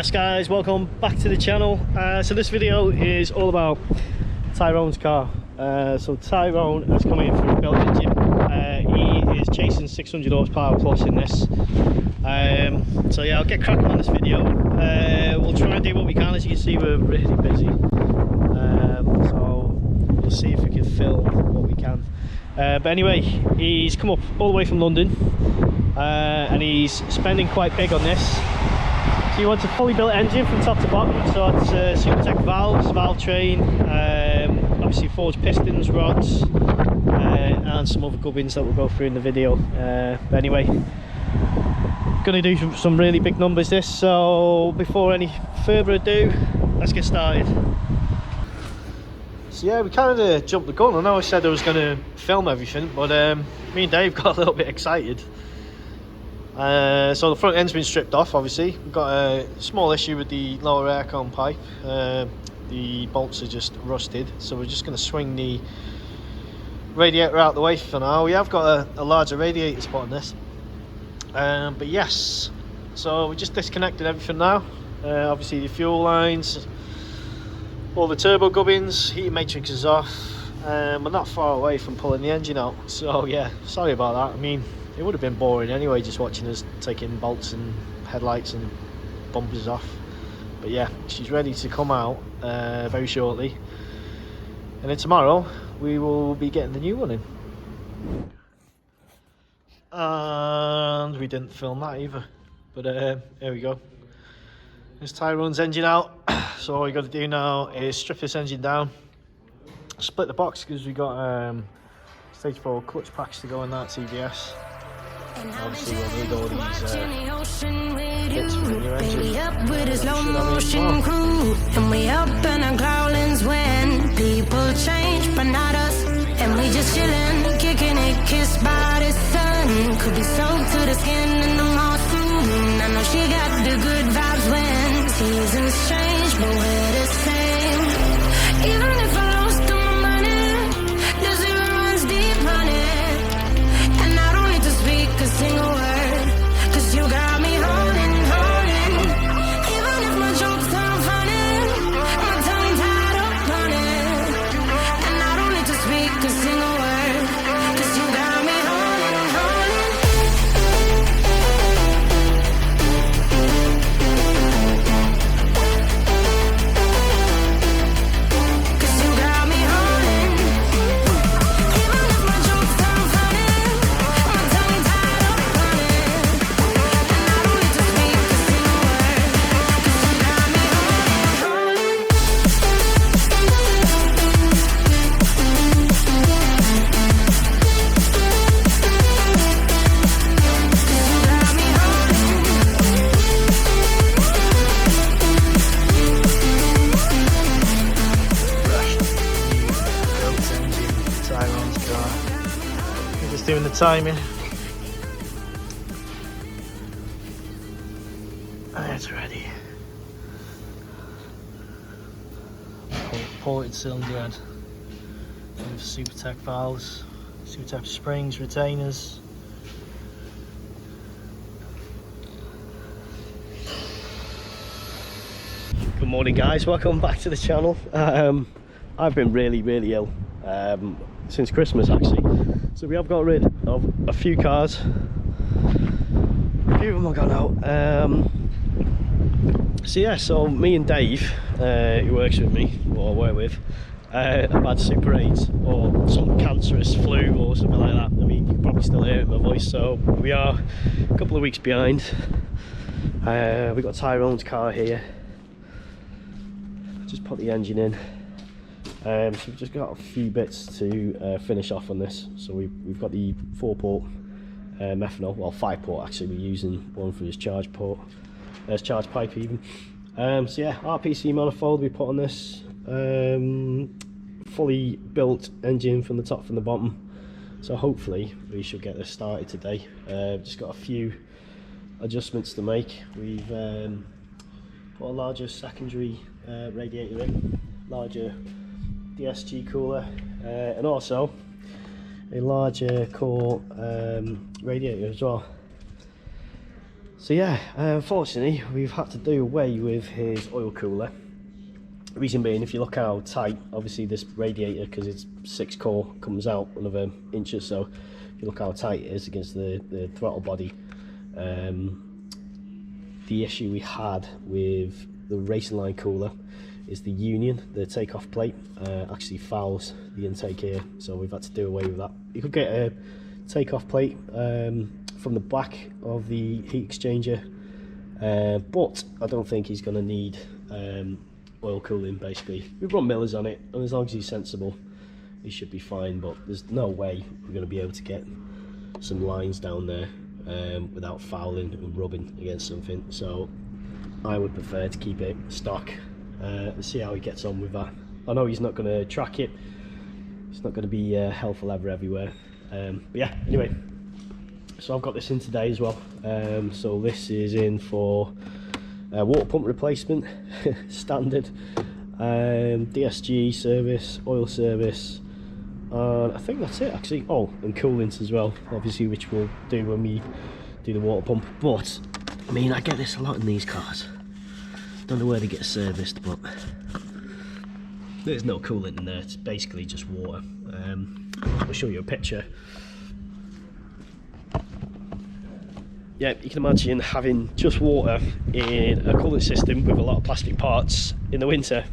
Yes guys, welcome back to the channel. So this video is all about Tyrone's car. So Tyrone has come in for a built engine. He is chasing 600 horsepower plus in this. So yeah, I'll get cracking on this video. We'll try and do what we can. As you can see, we're really busy. So we'll see if we can film what we can. But anyway, he's come up all the way from London and he's spending quite big on this. So he wants a fully built engine from top to bottom, so it's Supertech valves, valve train, obviously forged pistons, rods, and some other gubbins that we'll go through in the video. But anyway, going to do some really big numbers this, so before any further ado, let's get started. So yeah, we kind of jumped the gun. I know I said I was going to film everything, but me and Dave got a little bit excited. So the front end's been stripped off, obviously. We've got a small issue with the lower aircon pipe. The bolts are just rusted, so we're just going to swing the radiator out the way for now. We have got a larger radiator spot on this. But yes, so we just disconnected everything now. Obviously the fuel lines, all the turbo gubbins, heating matrix is off. We're not far away from pulling the engine out, so yeah, sorry about that. I mean, it would have been boring anyway, just watching us taking bolts and headlights and bumpers off. But yeah, she's ready to come out very shortly, and then tomorrow we will be getting the new one in. And we didn't film that either, but here we go. There's Tyrone's engine out. So all we got to do now is strip this engine down, split the box because we got stage 4 clutch packs to go in that TBS. Obviously we'll need all these bits for the new engine. Up with a slow motion crew, and we up in our growlings when people change, but not us. And we just chillin', kicking it, kissed by the sun. Could be soaked to the skin in the moss soon. I know she got the good vibes when seasons change, but we're the same. Even if I lost all my money, the zero runs deep on it. And I don't need to speak a single word, cause you got me holding. Even if my jokes sound funny, my tongue tied up on it. And I don't need to speak a single word, cause you got me holding. Cause you got me holding. Even if my jokes sound funny, my tongue tied up on it. And I don't need to speak a single word, cause you got me holding. Built engine, Tyrone's car. We're just doing the timing. And it's ready. Ported cylinder head with Supertech valves, Supertech springs, retainers. Good morning guys, welcome back to the channel. I've been really ill since Christmas actually, so we have got rid of a few cars. A few of them have gone out. So yeah, so me and Dave, who works with me, or I work with, have had Super 8 or some cancerous flu or something like that. I mean, you can probably still hear it in my voice, so we are a couple of weeks behind. We've got Tyrone's car here. Just put the engine in. So we've just got a few bits to finish off on this. So we've got the 4-port methanol, well 5-port actually. We're using one for his charge port, charge pipe even. So yeah, RPC manifold we put on this. Fully built engine from the top from the bottom. So hopefully we should get this started today. Just got a few adjustments to make. We've put a larger secondary radiator in, larger DSG cooler, and also a larger core radiator as well. So yeah, unfortunately we've had to do away with his oil cooler. Reason being, if you look how tight, obviously this radiator, because it's 6 core, comes out another inch or so. If you look how tight it is against the throttle body, the issue we had with the racing line cooler is the union, the takeoff plate, actually fouls the intake here, so we've had to do away with that. You could get a takeoff plate from the back of the heat exchanger, but I don't think he's going to need oil cooling. Basically, we've run millers on it, and as long as he's sensible, he should be fine, but there's no way we're going to be able to get some lines down there without fouling and rubbing against something. So I would prefer to keep it stock and see how he gets on with that. I know he's not going to track it, it's not going to be hell for leather everywhere, but yeah, anyway, so I've got this in today as well. So this is in for water pump replacement, standard, DSG service, oil service, and I think that's it actually. Oh, and coolants as well, obviously, which we'll do when we do the water pump. But I mean, I get this a lot in these cars. Don't know where they get serviced, but there's no coolant in there. It's basically just water. I'll show you a picture. Yeah, you can imagine having just water in a coolant system with a lot of plastic parts in the winter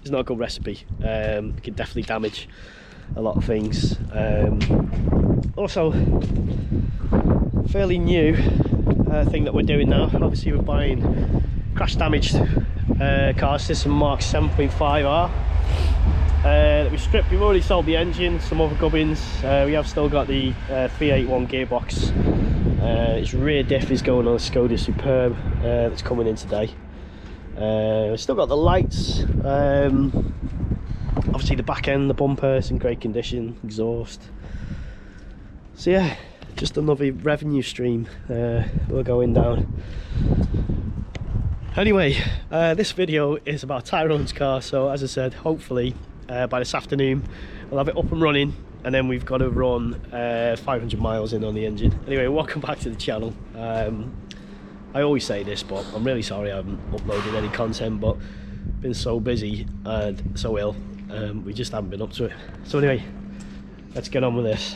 is not a good recipe. It can definitely damage a lot of things. Also, fairly new thing that we're doing now, obviously we're buying crash damaged cars. This is Mark 7.5R that we stripped. We've already sold the engine, some other gubbins. We have still got the 381 gearbox. Its rear diff is going on a Skoda Superb that's coming in today. We've still got the lights, obviously the back end, the bumper is in great condition, exhaust. So yeah, just another revenue stream we're going down. Anyway, this video is about Tyrone's car, so as I said, hopefully by this afternoon we'll have it up and running, and then we've got to run 500 miles in on the engine. Anyway, welcome back to the channel. I always say this, but I'm really sorry I haven't uploaded any content, but been so busy and so ill, we just haven't been up to it. So anyway, let's get on with this.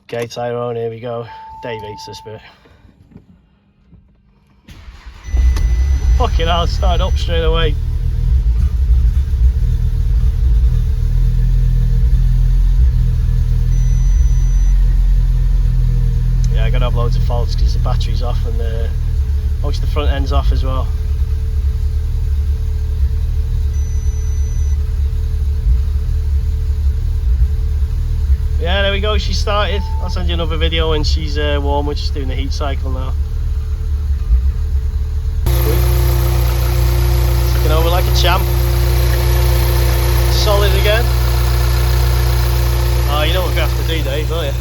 Okay, Tyrone, here we go. Dave hates this bit. Fucking hell, started up straight away. Yeah, I gotta have loads of faults because the battery's off and most of the front end's off as well. Yeah, there we go, she started. I'll send you another video when she's warm. We're just doing the heat cycle now. Taking over like a champ. Solid again. Oh, you know what we have to do, Dave, don't you?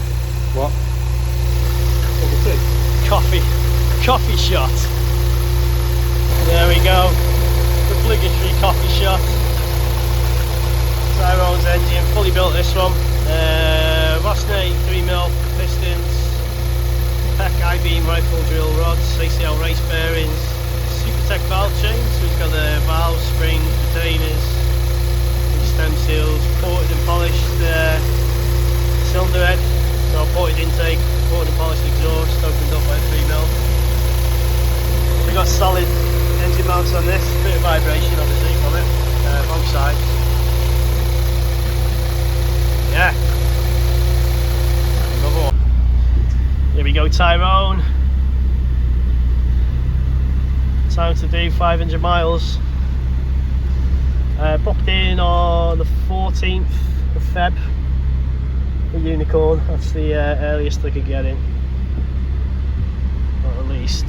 What? Coffee shot. There we go. The obligatory coffee shot. Tyrone's engine, fully built this one. Wossner 3mm pistons, Tech ibeam rifle drill rods, ACL race bearings, Supertech valve chains, so we've got the valves, springs, retainers, stem seals, ported and polished cylinder head, so ported intake, ported and polished exhaust, opened up by 3mm. We've got solid engine mounts on this, bit of vibration obviously from it, both sides. Yeah. Another one. Here we go, Tyrone. Time to do 500 miles. Booked in on the 14th of Feb. The Unicorn. That's the earliest I could get in. Or at least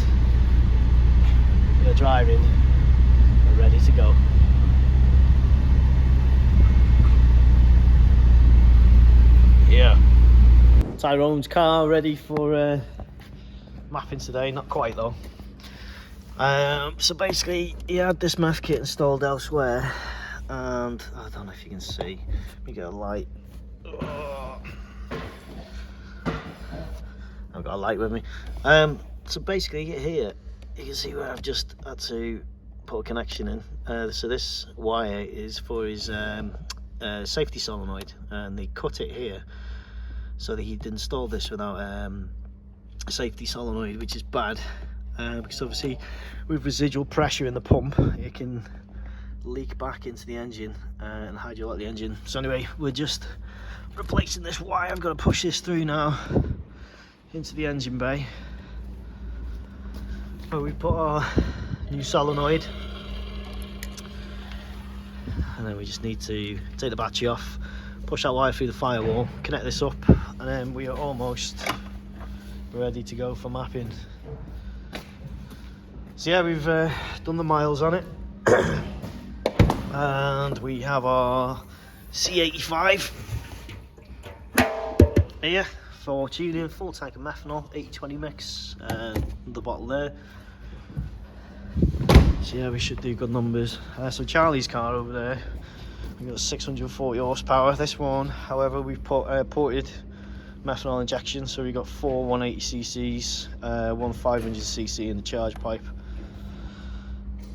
they're driving and ready to go. Yeah. Tyrone's car ready for mapping today, not quite though. So basically he had this math kit installed elsewhere, and I don't know if you can see, let me get a light. I've got got a light with me. So basically here you can see where I've just had to put a connection in. So this wire is for his safety solenoid, and they cut it here so that he'd installed this without a safety solenoid, which is bad, because obviously with residual pressure in the pump it can leak back into the engine and hydraulic the engine. So anyway, we're just replacing this wire. I've got to push this through now into the engine bay where we put our new solenoid, and then we just need to take the battery off, push that wire through the firewall, connect this up, and then we are almost ready to go for mapping. So yeah, we've done the miles on it, and we have our C85 here for tuning, full tank of methanol, 80-20 mix, the bottle there. So yeah, we should do good numbers. So Charlie's car over there, we've got 640 horsepower. This one, however, we've ported methanol injection, so we got 4 180cc's, 1 500cc in the charge pipe.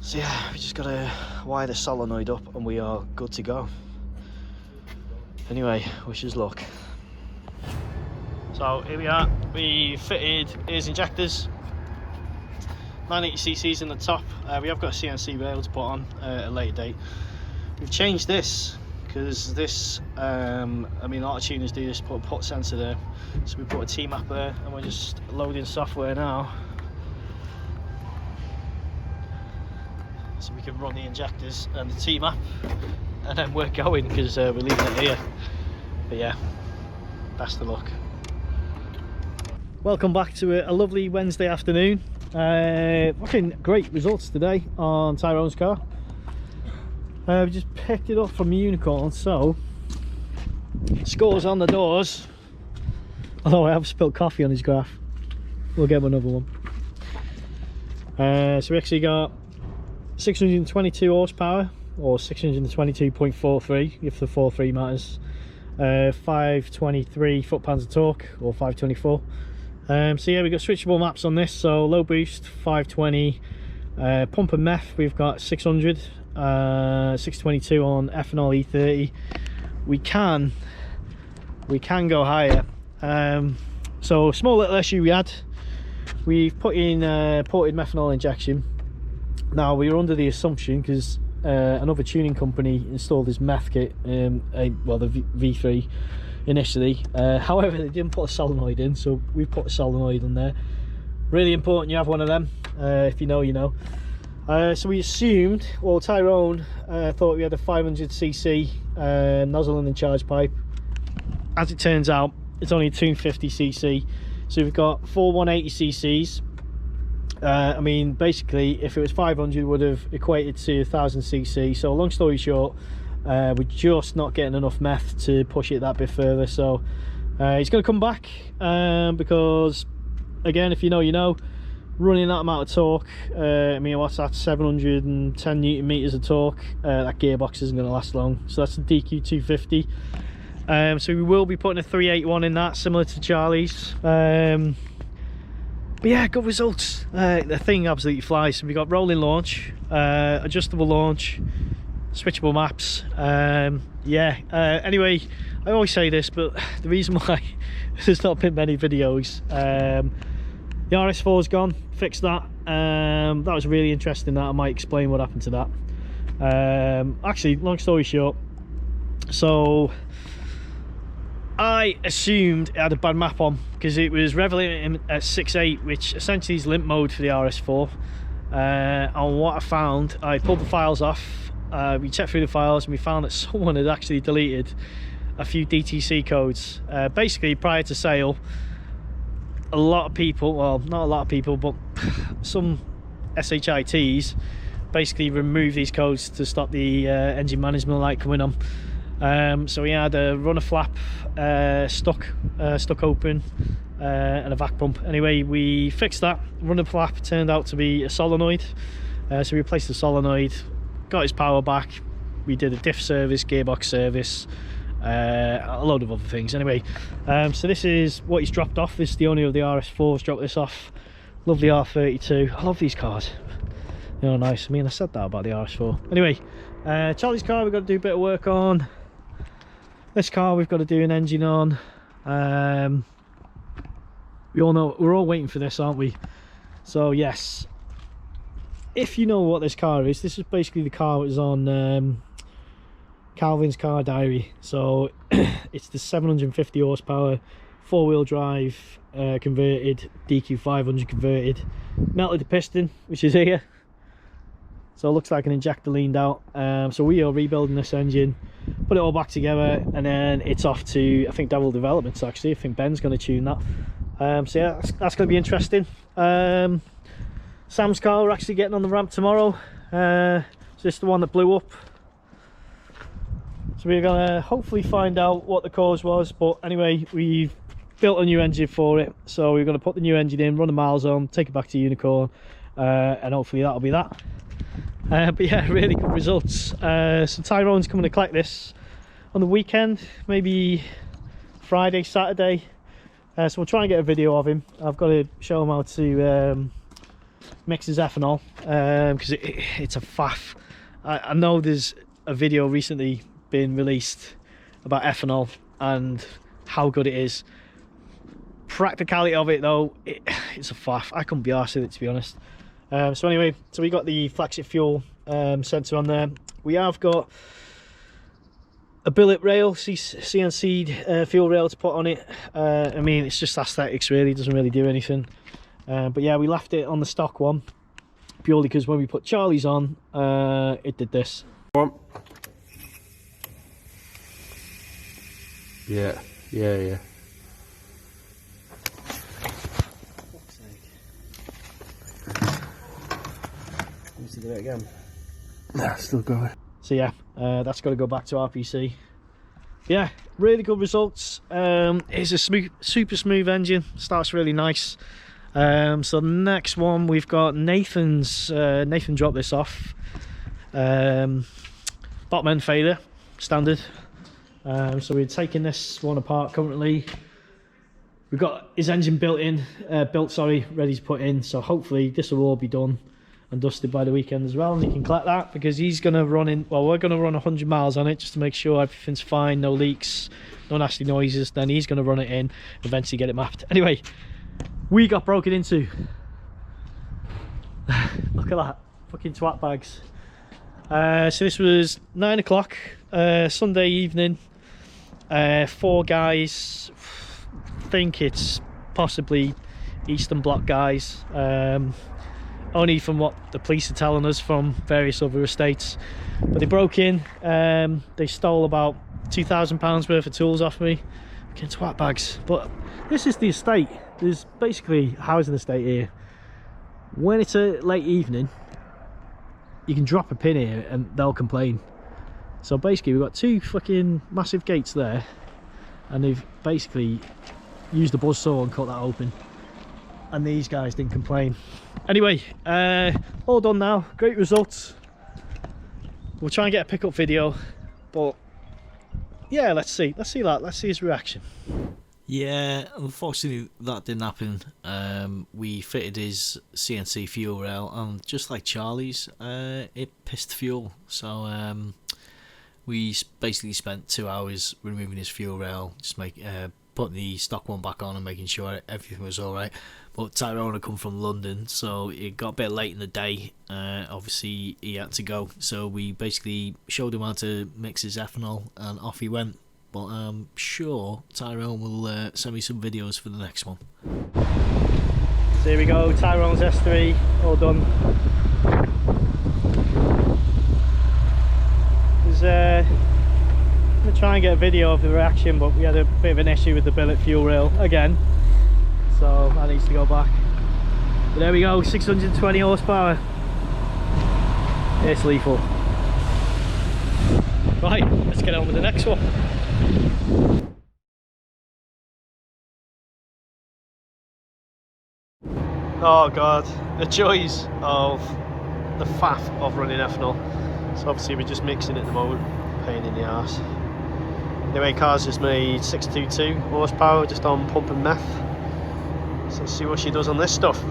So yeah, we just gotta wire the solenoid up and we are good to go. Anyway, wish us luck. So here we are, we fitted his injectors, 980cc's in the top. We have got a CNC rail to put on at a later date. We've changed this because this, I mean, a lot of tuners do this, put a put sensor there. So we put a T-map there, and we're just loading software now, so we can run the injectors and the T-map, and then we're going because we're leaving it here. But yeah, best of luck. Welcome back to a lovely Wednesday afternoon. Fucking great results today on Tyrone's car. We just picked it up from Unicorn, so scores on the doors. Although I have spilled coffee on his graph, we'll get him another one. So we actually got 622 horsepower, or 622.43 if the 43 matters. 523 foot-pounds of torque, or 524. So yeah, we've got switchable maps on this, so low boost 520, pump and meth we've got 600, 622 on ethanol E30. We can go higher. So small little issue we had, we've put in ported methanol injection. Now we were under the assumption, because another tuning company installed this meth kit, well, the V3 initially, however they didn't put a solenoid in, so we put a solenoid in there. Really important you have one of them. If you know, you know. So we assumed, well, Tyrone thought we had a 500cc nozzle in the charge pipe. As it turns out, it's only a 250cc, so we've got 4 180cc's. I mean, basically if it was 500 would have equated to 1000cc. So long story short, we're just not getting enough meth to push it that bit further. So he's going to come back, because again, if you know, you know, running that amount of torque, I mean, what's that, 710 newton meters of torque, that gearbox isn't going to last long. So that's the DQ250. So we will be putting a 381 in that, similar to Charlie's. But yeah, good results. The thing absolutely flies. So we got rolling launch, adjustable launch, switchable maps. Yeah, anyway, I always say this, but the reason why there's not been many videos, the RS4's gone, fixed that. That was really interesting. That I might explain what happened to that. Actually, long story short, so I assumed it had a bad map on because it was revving at 6.8, which essentially is limp mode for the RS4. And what I found, I pulled the files off, we checked through the files, and we found that someone had actually deleted a few DTC codes. Basically, prior to sale, a lot of people, well, not a lot of people, but some SHITs basically removed these codes to stop the engine management light coming on. So we had a runner flap stuck open, and a vac pump. Anyway, we fixed that. Runner flap turned out to be a solenoid, so we replaced the solenoid, got his power back. We did a diff service, gearbox service, a load of other things. Anyway, so this is what he's dropped off. This is the owner of the RS4's dropped this off. Lovely R32. I love these cars. You know, nice. I mean, I said that about the RS4. Anyway, Charlie's car we've got to do a bit of work on. This car we've got to do an engine on. We all know, we're all waiting for this, aren't we? So yes, if you know what this car is, this is basically the car that was on Calvin's car diary. So it's the 750 horsepower 4-wheel drive converted, DQ 500 converted, melted the piston, which is here. So it looks like an injector leaned out. So we are rebuilding this engine, put it all back together, and then it's off to, I think, Devil Developments actually. I think Ben's going to tune that. So yeah, that's going to be interesting. Sam's car we're actually getting on the ramp tomorrow. So this is the one that blew up. So we're going to hopefully find out what the cause was. But anyway, we've built a new engine for it. So we're going to put the new engine in, run the miles on, take it back to Unicorn, and hopefully that'll be that. But yeah, really good results. So Tyrone's coming to collect this on the weekend, maybe Friday, Saturday. So we'll try and get a video of him. I've got to show him how to mix his ethanol, because it's a faff. I know there's a video recently been released about ethanol and how good it is. Practicality of it though, it's a faff. I couldn't be arsed with it, to be honest. So anyway, so we got the flagship fuel sensor on there. We have got a billet rail, CNC fuel rail to put on it. I mean, it's just aesthetics really, it doesn't really do anything. But yeah, we left it on the stock one purely because when we put Charlie's on, it did this. Yeah. Needs to do it again. Nah, still going. So yeah, that's got to go back to RPC. Yeah, really good results. It's a super smooth engine, starts really nice. So the next one we've got Nathan dropped this off. Bottom end failure, standard. So we're taking this one apart currently. We've got his engine ready to put in. So hopefully this will all be done and dusted by the weekend as well, and he can collect that because he's going to run in, well, we're going to run 100 miles on it just to make sure everything's fine, no leaks, no nasty noises. Then he's going to run it in, eventually get it mapped. Anyway, we got broken into. Look at that, fucking twat bags. So this was 9 o'clock Sunday evening. 4 guys, think it's possibly Eastern Bloc guys, only from what the police are telling us from various other estates. But they broke in, they stole about £2,000 worth of tools off me. Fucking twat bags. But this is the estate. There's basically a housing estate here. When it's a late evening, you can drop a pin here and they'll complain. So basically we've got 2 fucking massive gates there, and they've basically used a buzzsaw and cut that open, and these guys didn't complain. Anyway, all done now, great results. We'll try and get a pickup video, but yeah, let's see his reaction. Yeah, unfortunately that didn't happen. We fitted his CNC fuel rail, and just like Charlie's, it pissed fuel. So we basically spent 2 hours removing his fuel rail, just putting the stock one back on and making sure everything was alright. But Tyrone had come from London, so it got a bit late in the day. Obviously he had to go, so we basically showed him how to mix his ethanol and off he went. But I'm sure Tyrone will send me some videos for the next one. So here we go, Tyrones S3, all done. I'm going to try and get a video of the reaction, but we had a bit of an issue with the billet fuel rail again, so that needs to go back. But there we go, 620 horsepower. It's lethal. Right, let's get on with the next one. Oh god, the joys of the faff of running ethanol. So obviously we're just mixing it at the moment, pain in the arse. Anyway, car's just made 622 horsepower just on pump and meth. So let's see what she does on this stuff.